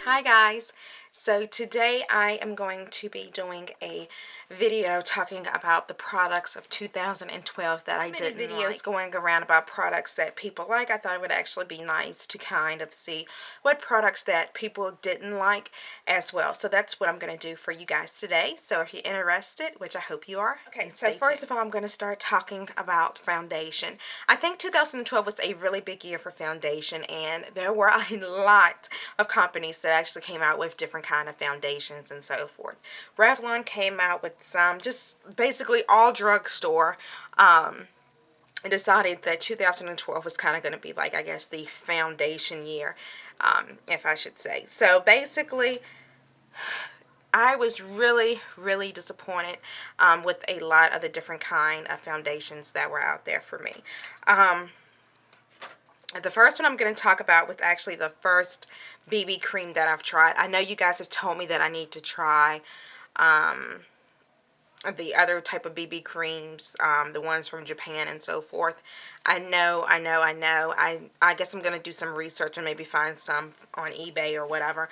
Hi guys, so today I am going to be doing a video talking about the products of 2012 that I didn't like. Videos going around about products that people like. I thought it would actually be nice to kind of see what products that people didn't like as well. So that's what I'm going to do for you guys today. So if you're interested, which I hope you are. Okay, so first of all I'm going to start talking about foundation. I think 2012 was a really big year for foundation, and there were a lot of companies that actually came out with different kind of foundations and so forth. Revlon came out with some, just basically all drugstore. Decided that 2012 was kind of going to be like, I guess, the foundation year, if I should say. So basically, I was really disappointed with a lot of the different kind of foundations that were out there for me. The first one I'm going to talk about was actually the first BB cream that I've tried. I know you guys have told me that I need to try the other type of BB creams, the ones from Japan and so forth. I know. I guess I'm going to do some research and maybe find some on eBay or whatever.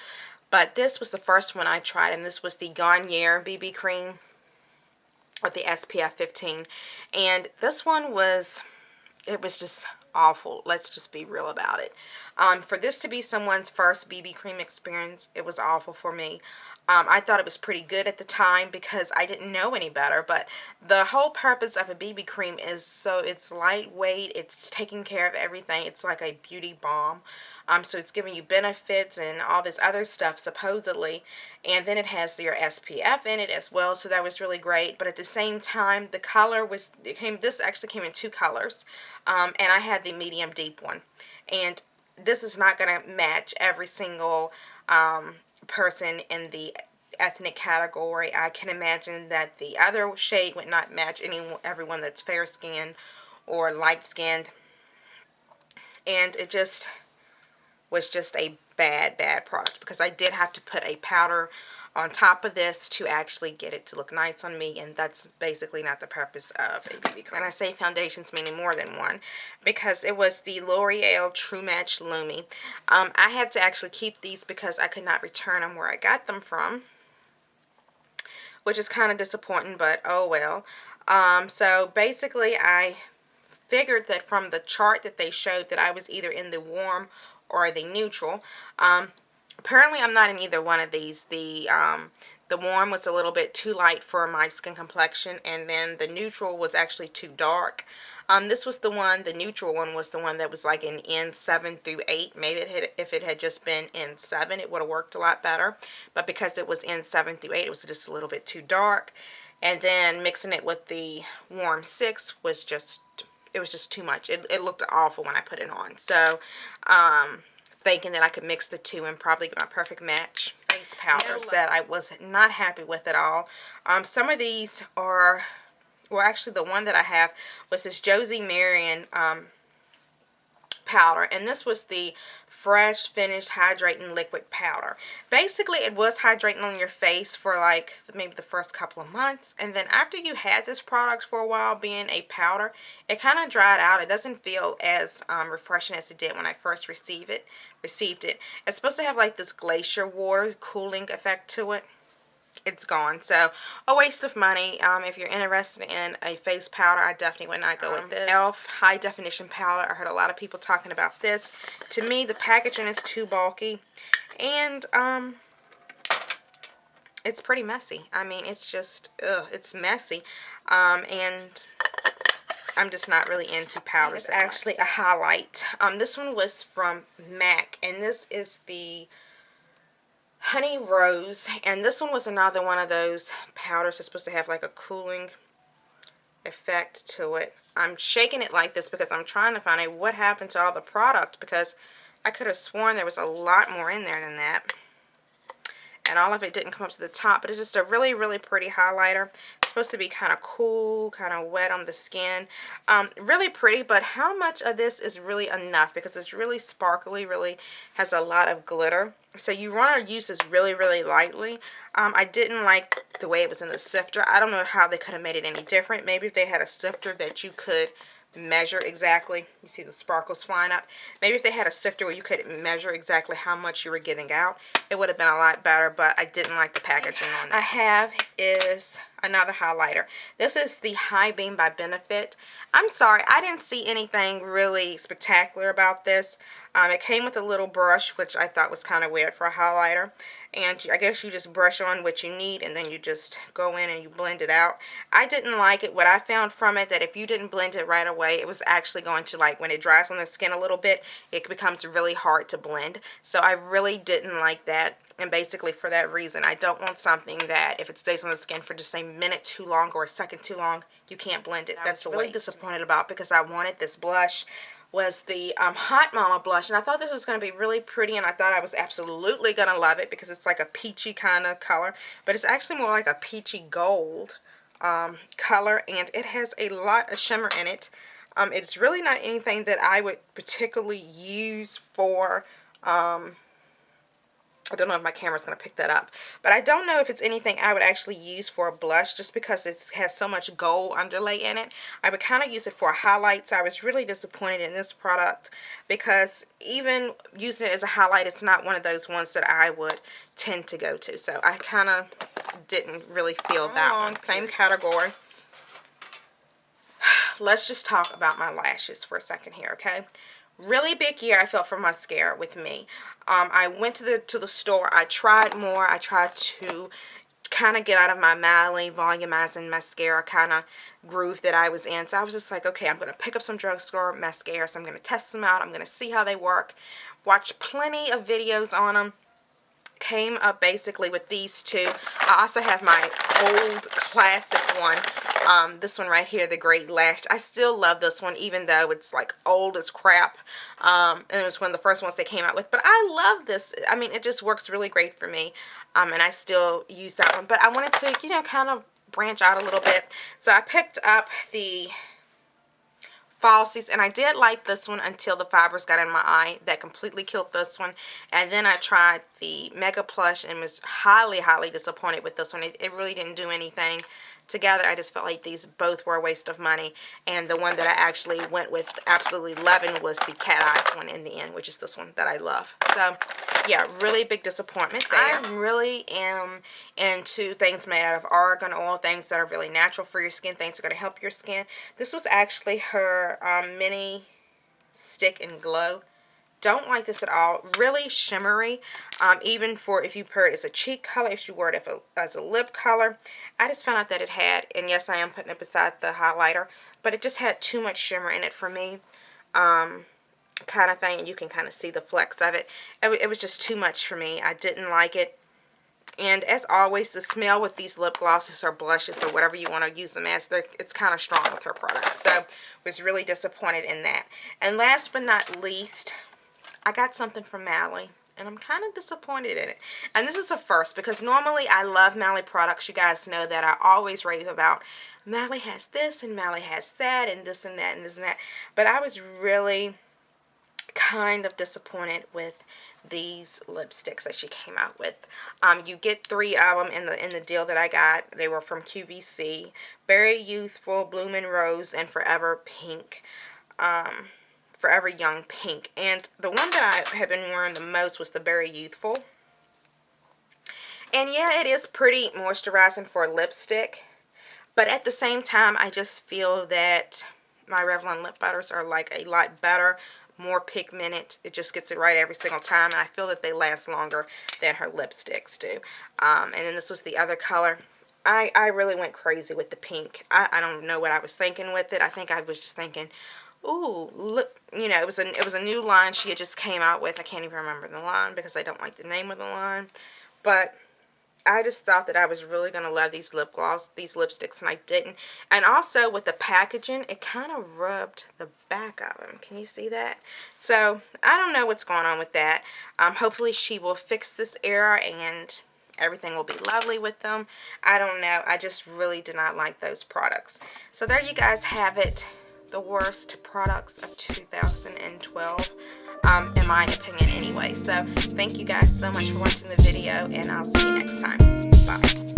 But this was the first one I tried, and this was the Garnier BB cream with the SPF 15. And this one was, it was just awful. Let's just be real about it. For this to be someone's first BB cream experience, it was awful for me. I thought it was pretty good at the time because I didn't know any better, but the whole purpose of a BB cream is so it's lightweight, it's taking care of everything, it's like a beauty balm. So it's giving you benefits and all this other stuff supposedly, and then it has your SPF in it as well, so that was really great. But at the same time, the color was, this actually came in two colors, and I had the medium deep one, and this is not going to match every single person in the ethnic category. I can imagine that the other shade would not match everyone that's fair skinned or light skinned, and it just was just a bad product because I did have to put a powder on top of this to actually get it to look nice on me, and that's basically not the purpose of a BB cream. And I say foundations meaning more than one, because it was the L'Oreal True Match Lumi. I had to actually keep these because I could not return them where I got them from, which is kind of disappointing, but oh well. So basically I figured that from the chart that they showed that I was either in the warm or the neutral. Apparently I'm not in either one of these. The warm was a little bit too light for my skin complexion, and then the neutral was actually too dark. This was the one, the neutral one was the one that was like an N7 through 8. Maybe if it had just been N7, it would have worked a lot better. But because it was N7 through 8, it was just a little bit too dark. And then mixing it with the warm 6 was just, it was just too much. It looked awful when I put it on. So, thinking that I could mix the two and probably get my perfect match face powders that I was not happy with at all. Some of these are, well, actually the one that I have was this Josie Marion powder, and this was the Fresh Finished Hydrating Liquid Powder. Basically, it was hydrating on your face for like maybe the first couple of months, and then after you had this product for a while being a powder, it kind of dried out. It doesn't feel as refreshing as it did when I first received it. It's supposed to have like this glacier water cooling effect to it. It's gone. So a waste of money. If you're interested in a face powder, I definitely would not go with this. e.l.f. High Definition Powder. I heard a lot of people talking about this. To me, the packaging is too bulky, and it's pretty messy. I mean, it's just, it's messy, and I'm just not really into powders. It's actually a highlight. This one was from MAC, and this is the Honey Rose, and this one was another one of those powders that's supposed to have like a cooling effect to it. I'm shaking it like this because I'm trying to find out what happened to all the product, because I could have sworn there was a lot more in there than that. And all of it didn't come up to the top, but it's just a really pretty highlighter. It's supposed to be kind of cool, kind of wet on the skin. Really pretty, but how much of this is really enough? Because it's really sparkly, really has a lot of glitter. So you want to use this really lightly. I didn't like the way it was in the sifter. I don't know how they could have made it any different. Maybe if they had a sifter that you could measure exactly. You see the sparkles flying up. Maybe if they had a sifter where you could measure exactly how much you were getting out, it would have been a lot better, but I didn't like the packaging on it. I have is another highlighter. This is the High Beam by Benefit. I'm sorry, I didn't see anything really spectacular about this. It came with a little brush, which I thought was kind of weird for a highlighter. And I guess you just brush on what you need and then you just go in and you blend it out. I didn't like it. What I found from it, that if you didn't blend it right away, it was actually going to, like, when it dries on the skin a little bit, it becomes really hard to blend. So I really didn't like that. And basically for that reason, I don't want something that if it stays on the skin for just a minute too long or a second too long, you can't blend it. That's really disappointed about, because I wanted this blush, was the Hot Mama blush, and I thought this was going to be really pretty, and I thought I was absolutely going to love it because it's like a peachy kind of color, but it's actually more like a peachy gold color, and it has a lot of shimmer in it. It's really not anything that I would particularly use for I don't know if my camera's going to pick that up, but I don't know if it's anything I would actually use for a blush, just because it has so much gold underlay in it. I would kind of use it for a highlight, so I was really disappointed in this product, because even using it as a highlight, it's not one of those ones that I would tend to go to, so I kind of didn't really feel that one. Same category. Let's just talk about my lashes for a second here, okay? Really big year I felt for mascara with me. I went to the store. I tried more. I tried to kind of get out of my Mally volumizing mascara kind of groove that I was in. So I was just like, okay, I'm going to pick up some drugstore mascaras. I'm going to test them out. I'm going to see how they work. Watch plenty of videos on them. Came up basically with these two. I also have my old classic one. This one right here, the Great Lash. I still love this one, even though it's like old as crap. And it was one of the first ones they came out with. But I love this. I mean, it just works really great for me. And I still use that one. But I wanted to, you know, kind of branch out a little bit. So I picked up the Falsies, and I did like this one until the fibers got in my eye. That completely killed this one. And then I tried the Mega Plush and was highly disappointed with this one. It really didn't do anything together. I just felt like these both were a waste of money, and the one that I actually went with absolutely loving was the Cat Eyes one in the end, which is this one that I love. So yeah, really big disappointment there. I really am into things made out of argan oil, things that are really natural for your skin, things that are going to help your skin. This was actually her mini stick and glow. Don't like this at all. Really shimmery. Even for if you pair it as a cheek color, if you wear it as a lip color. I just found out that it had, and yes, I am putting it beside the highlighter, but it just had too much shimmer in it for me. Kind of thing, and you can kind of see the flecks of it. It was just too much for me. I didn't like it. And as always, the smell with these lip glosses or blushes or whatever you want to use them as, it's kind of strong with her products. So, was really disappointed in that. And last but not least, I got something from Mally, and I'm kind of disappointed in it. And this is a first, because normally I love Mally products. You guys know that I always rave about Mally has this, and Mally has that, and this and that, and this and that. But I was really kind of disappointed with these lipsticks that she came out with. You get 3 of them in the deal that I got. They were from QVC. Very Youthful, Bloomin' Rose, and Forever Pink. Forever Young Pink. And the one that I have been wearing the most was the Very Youthful. And yeah, it is pretty moisturizing for a lipstick. But at the same time, I just feel that my Revlon lip butters are like a lot better, more pigmented. It just gets it right every single time. And I feel that they last longer than her lipsticks do. And then this was the other color. I really went crazy with the pink. I don't know what I was thinking with it. I think I was just thinking, ooh, look, you know, it was a new line she had just came out with. I can't even remember the line because I don't like the name of the line. But I just thought that I was really going to love these lip gloss, these lipsticks, and I didn't. And also with the packaging, it kind of rubbed the back of them. Can you see that? So, I don't know what's going on with that. Hopefully she will fix this error and everything will be lovely with them. I don't know. I just really did not like those products. So there you guys have it. The worst products of 2012, in my opinion anyway. So thank you guys so much for watching the video, and I'll see you next time. Bye.